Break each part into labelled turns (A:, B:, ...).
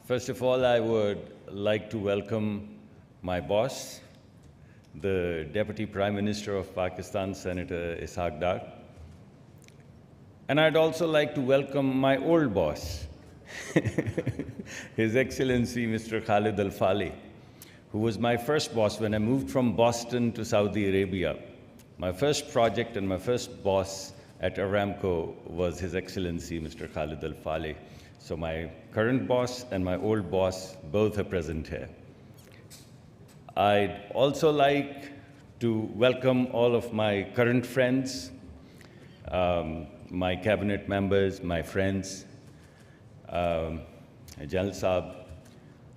A: First of all, I would like to welcome my boss, the Deputy Prime Minister of Pakistan, Senator Ishaq Dar. And I'd also like to welcome my old boss, His Excellency Mr. Khalid Al-Faleh, who was my first boss when I moved from Boston to Saudi Arabia. My first project and my first boss at Aramco was His Excellency Mr. Khalid Al-Faleh. So my current boss and my old boss both are present here. I'd also like to welcome all of my current friends, my cabinet members, my friends, General Saab.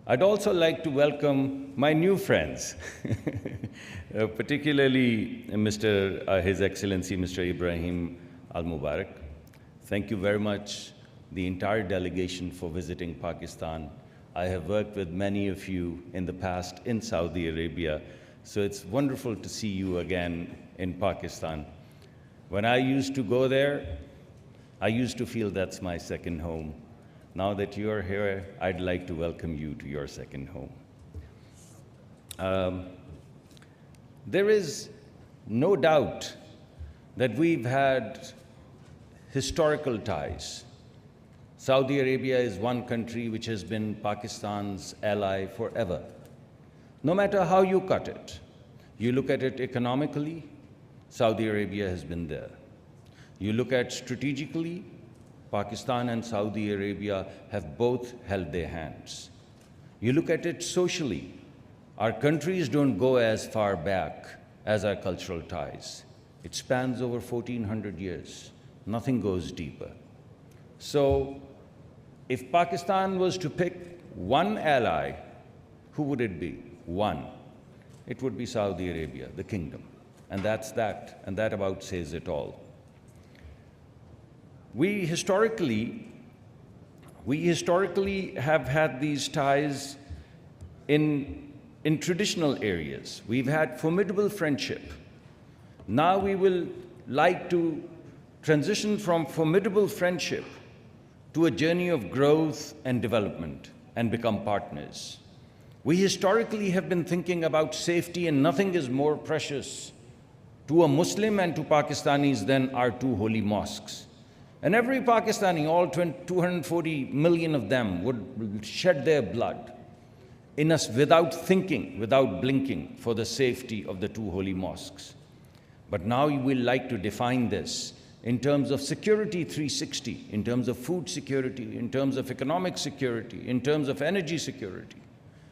A: I'd also like to welcome my new friends, particularly His Excellency Mr. Ibrahim Al-Mubarak. Thank you very much, the entire delegation, for visiting Pakistan. I have worked with many of you in the past in Saudi Arabia, so it's wonderful to see you again in Pakistan. When I used to go there, I used to feel that's my second home. Now that you're here, I'd like to welcome you to your second home. There is no doubt that we've had historical ties. Saudi Arabia is one country which has been Pakistan's ally forever. No matter how you cut it, you look at it economically, Saudi Arabia has been there. You look at strategically, Pakistan and Saudi Arabia have both held their hands. You look at it socially, our countries don't go as far back as our cultural ties. It spans over 1,400 years. Nothing goes deeper. So, if Pakistan was to pick one ally, who would it be? One. It would be Saudi Arabia, the kingdom. And that's that. And that about says it all. We historically have had these ties in traditional areas. We've had formidable friendship. Now we will like to transition from formidable friendship to a journey of growth and development and become partners. We historically have been thinking about safety, and nothing is more precious to a Muslim and to Pakistanis than our two holy mosques. And every Pakistani, all 240 million of them, would shed their blood in us without thinking, without blinking, for the safety of the two holy mosques. But now we will like to define this in terms of security 360, in terms of food security, in terms of economic security, in terms of energy security.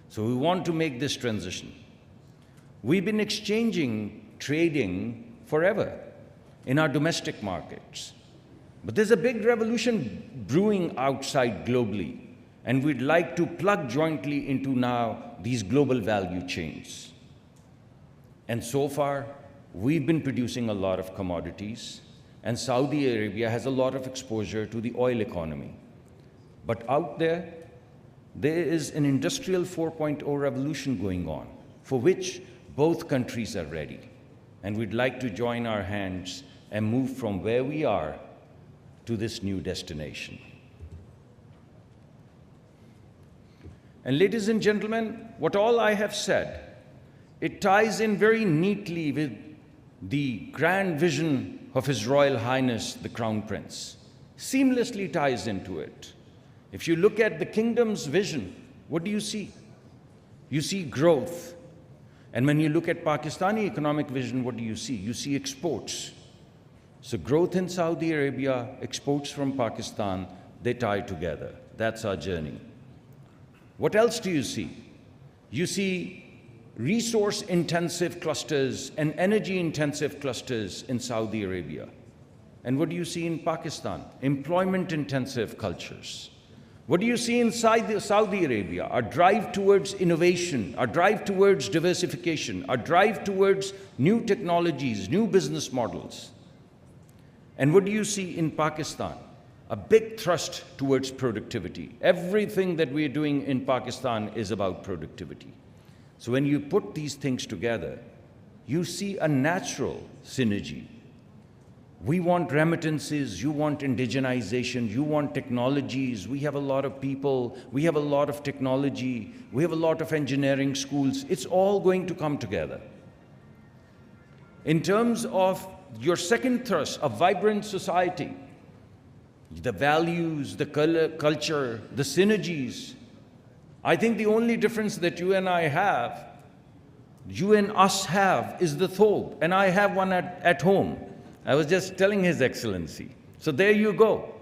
A: So we want to make this transition. We've been exchanging, trading forever in our domestic markets. But there's a big revolution brewing outside globally, and we'd like to plug jointly into now these global value chains. And so far, we've been producing a lot of commodities, and Saudi Arabia has a lot of exposure to the oil economy. But out there is an industrial 4.0 revolution going on, for which both countries are ready. And we'd like to join our hands and move from where we are to this new destination. And ladies and gentlemen, what all I have said, it ties in very neatly with the grand vision of His Royal Highness, the Crown Prince. Seamlessly ties into it. If you look at the kingdom's vision, what do you see? You see growth. And when you look at Pakistani economic vision, what do you see? You see exports. So growth in Saudi Arabia, exports from Pakistan, they tie together. That's our journey. What else do you see? You see resource-intensive clusters and energy-intensive clusters in Saudi Arabia. And what do you see in Pakistan? Employment-intensive cultures. What do you see inside Saudi Arabia? Our drive towards innovation, our drive towards diversification, our drive towards new technologies, new business models. And what do you see in Pakistan? A big thrust towards productivity. Everything that we are doing in Pakistan is about productivity. So when you put these things together, you see a natural synergy. We want remittances, you want indigenization, you want technologies. We have a lot of people, we have a lot of technology, we have a lot of engineering schools. It's all going to come together. In terms of your second thrust, a vibrant society, the values, the culture, the synergies, I think the only difference that you and I have, you and us have, is the thobe, and I have one at home. I was just telling His Excellency. So there you go.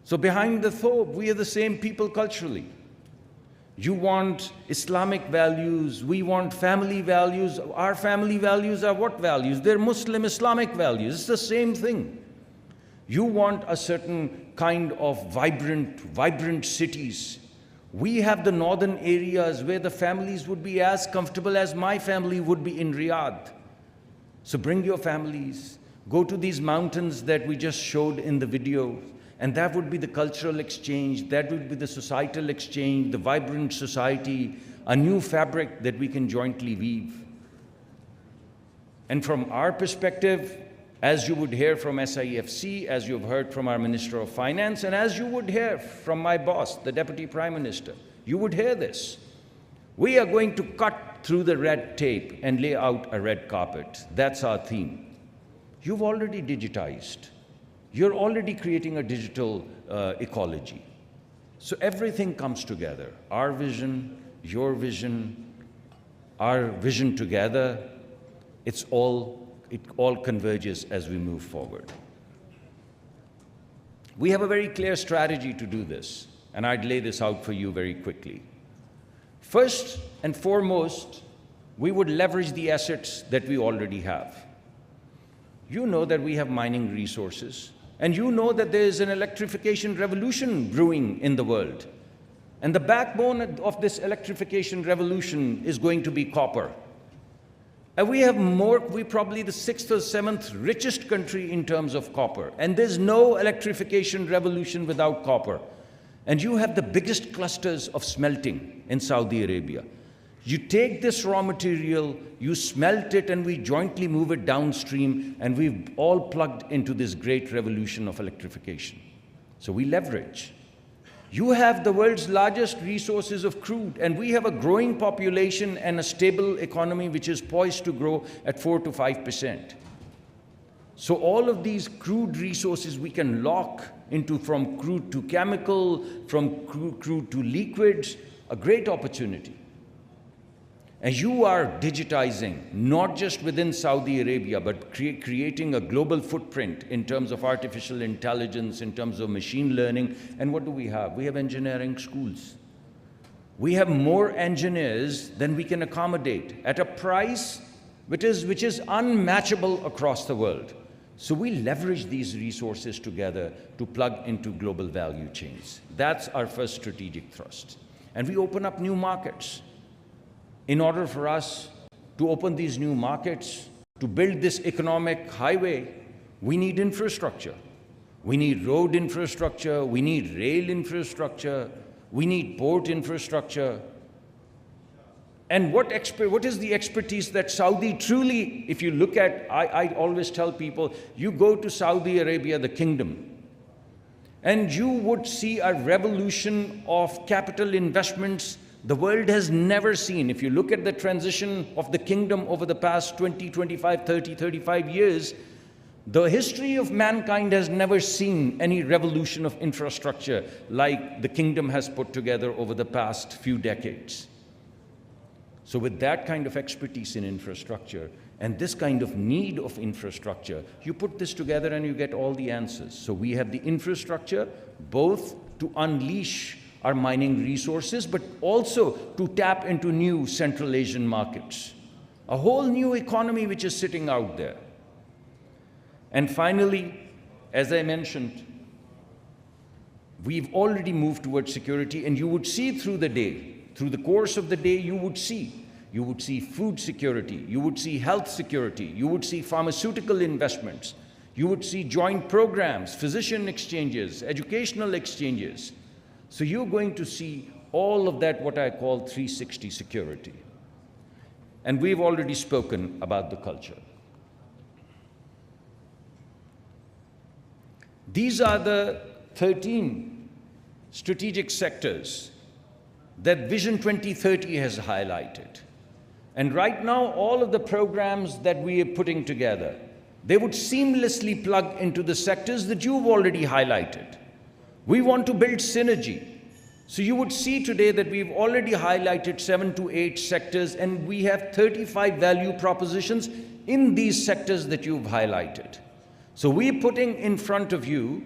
A: So behind the thobe, we are the same people culturally. You want Islamic values, we want family values. Our family values are what values? They're Muslim Islamic values. It's the same thing. You want a certain kind of vibrant cities. We have the northern areas where the families would be as comfortable as my family would be in Riyadh. So bring your families, go to these mountains that we just showed in the video, and that would be the cultural exchange, that would be the societal exchange, the vibrant society, a new fabric that we can jointly weave. And from our perspective, as you would hear from SIFC, as you've heard from our Minister of Finance, and as you would hear from my boss, the Deputy Prime Minister, you would hear this. We are going to cut through the red tape and lay out a red carpet. That's our theme. You've already digitized. You're already creating a digital ecology. So everything comes together. Our vision, your vision, our vision together, it all converges as we move forward. We have a very clear strategy to do this, and I'd lay this out for you very quickly. First and foremost, we would leverage the assets that we already have. You know that we have mining resources, and you know that there is an electrification revolution brewing in the world. And the backbone of this electrification revolution is going to be copper. And we're probably the 6th or 7th richest country in terms of copper. And there's no electrification revolution without copper. And you have the biggest clusters of smelting in Saudi Arabia. You take this raw material, you smelt it, and we jointly move it downstream, and we've all plugged into this great revolution of electrification. So we leverage. You have the world's largest resources of crude, and we have a growing population and a stable economy which is poised to grow at 4 to 5%. So all of these crude resources we can lock into, from crude to chemical, from crude to liquids, a great opportunity. And you are digitizing, not just within Saudi Arabia, but creating a global footprint in terms of artificial intelligence, in terms of machine learning. And what do we have? We have engineering schools. We have more engineers than we can accommodate at a price which is unmatchable across the world. So we leverage these resources together to plug into global value chains. That's our first strategic thrust. And we open up new markets. In order for us to open these new markets, to build this economic highway, we need infrastructure. We need road infrastructure, we need rail infrastructure, we need port infrastructure. And what is the expertise that Saudi truly, if you look at, I always tell people, you go to Saudi Arabia, the kingdom, and you would see a revolution of capital investments the world has never seen. If you look at the transition of the kingdom over the past 20, 25, 30, 35 years, the history of mankind has never seen any revolution of infrastructure like the kingdom has put together over the past few decades. So with that kind of expertise in infrastructure and this kind of need of infrastructure, you put this together and you get all the answers. So we have the infrastructure both to unleash our mining resources, but also to tap into new Central Asian markets. A whole new economy which is sitting out there. And finally, as I mentioned, we've already moved towards security, and you would see through the day, through the course of the day, you would see food security, you would see health security, you would see pharmaceutical investments, you would see joint programs, physician exchanges, educational exchanges. So you're going to see all of that, what I call 360 security. And we've already spoken about the culture. These are the 13 strategic sectors that Vision 2030 has highlighted. And right now, all of the programs that we are putting together, they would seamlessly plug into the sectors that you've already highlighted. We want to build synergy. So you would see today that we've already highlighted 7 to 8 sectors, and we have 35 value propositions in these sectors that you've highlighted. So we're putting in front of you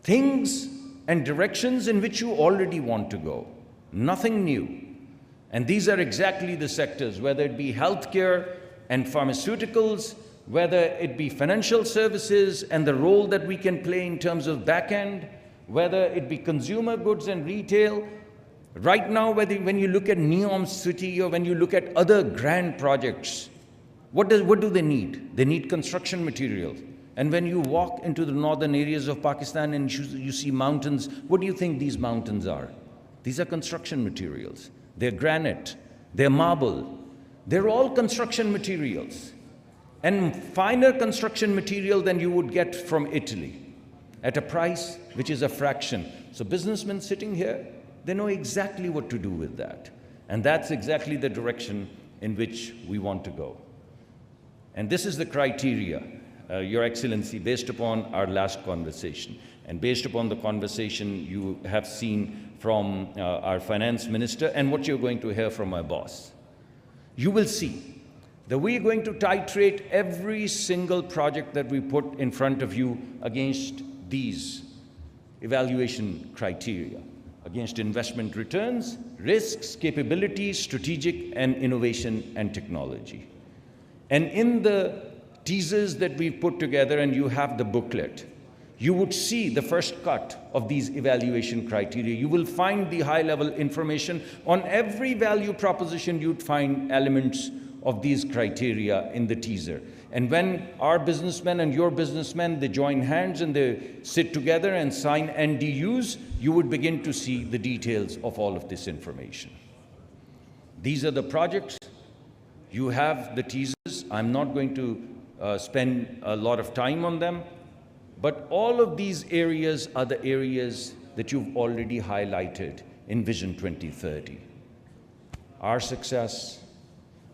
A: things and directions in which you already want to go. Nothing new. And these are exactly the sectors, whether it be healthcare and pharmaceuticals, whether it be financial services and the role that we can play in terms of back end, whether it be consumer goods and retail. Right now, when you look at Neom City or when you look at other grand projects, what do they need? They need construction materials. And when you walk into the northern areas of Pakistan and you see mountains, what do you think these mountains are? These are construction materials. They're granite, they're marble. They're all construction materials. And finer construction material than you would get from Italy at a price which is a fraction. So businessmen sitting here, they know exactly what to do with that. And that's exactly the direction in which we want to go. And this is the criteria, Your Excellency, based upon our last conversation. And based upon the conversation you have seen from our finance minister and what you're going to hear from my boss, you will see that we're going to titrate every single project that we put in front of you against these evaluation criteria, against investment returns, risks, capabilities, strategic and innovation and technology. And in the teasers that we've put together, and you have the booklet, you would see the first cut of these evaluation criteria. You will find the high-level information. On every value proposition, you'd find elements of these criteria in the teaser. And when our businessmen and your businessmen, they join hands and they sit together and sign NDUs, you would begin to see the details of all of this information. These are the projects. You have the teasers. I'm not going to spend a lot of time on them. But all of these areas are the areas that you've already highlighted in Vision 2030. Our success,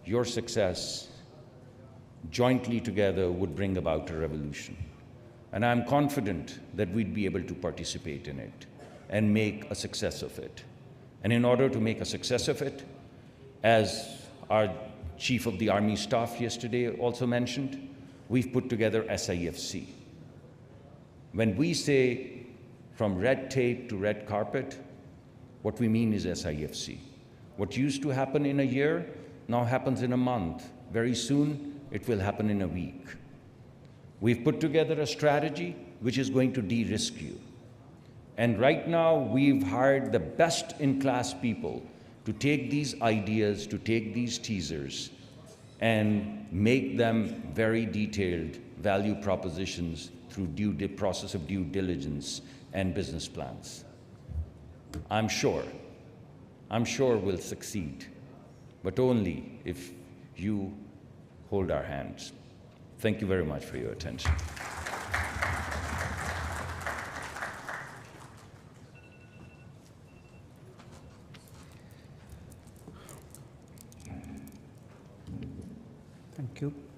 A: your success, jointly together would bring about a revolution. And I'm confident that we'd be able to participate in it and make a success of it. And in order to make a success of it, as our Chief of the Army Staff yesterday also mentioned, we've put together SIFC. When we say from red tape to red carpet, what we mean is SIFC. What used to happen in a year now happens in a month. Very soon, it will happen in a week. We've put together a strategy which is going to de-risk you. And right now, we've hired the best-in-class people to take these ideas, to take these teasers, and make them very detailed value propositions through process of due diligence and business plans. I'm sure we'll succeed, but only if you hold our hands. Thank you very much for your attention.
B: Thank you.